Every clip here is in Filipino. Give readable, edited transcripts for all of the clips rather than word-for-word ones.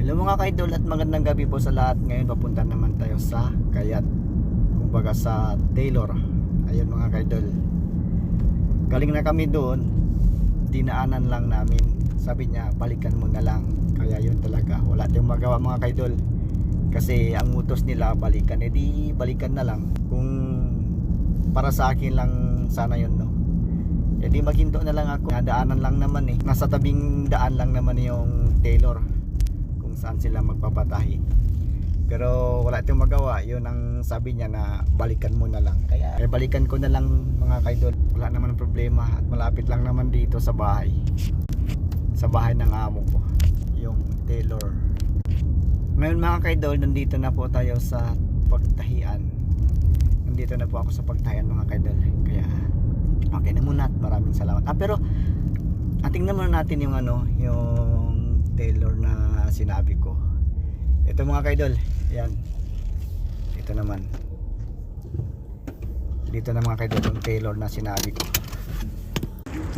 Hello mga kaidol at magandang gabi po sa lahat. Ngayon papunta naman tayo sa Kayat, kumbaga sa Taylor. Ayun mga kaidol, galing na kami doon, dinaanan lang namin. Sabi niya balikan mo na lang. Kaya yun talaga, wala tayong magawa mga kaidol, kasi ang utos nila balikan, edi balikan na lang. Kung para sa akin lang sana yun, no, edi maghinto na lang ako. Nadaanan lang naman eh, nasa tabing daan lang naman yung Taylor kung saan sila magpapatahi. Pero wala tayong magawa, yun ang sabi niya na balikan mo na lang. Kaya balikan ko na lang mga kaidol. Wala naman problema at malapit lang naman dito sa bahay, sa bahay ng amo ko, yung Taylor. Ngayon mga kaidol, nandito na po tayo sa pagtahian. Nandito na po ako sa pagtahian mga kaidol. Kaya okay na muna at maraming salamat. Pero tingnan muna natin yung yung Taylor na sinabi ko. Ito mga kaidol, yan. Ito naman. Dito na mga kaidol yung Taylor na sinabi ko.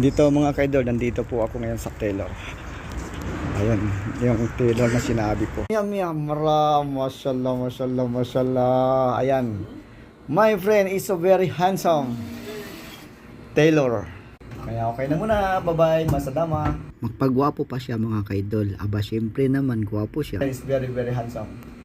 Dito mga kaidol, nandito po ako ngayon sa Taylor. Ayun, yung Taylor na sinabi ko. Yam yam, mashallah, mashallah, mashallah. Ayan. My friend is so very handsome. Taylor. Kaya okay na muna, bye-bye, masadama. Magpagwapo pa siya mga kaidol. Aba, syempre naman, gwapo siya. He's very very handsome.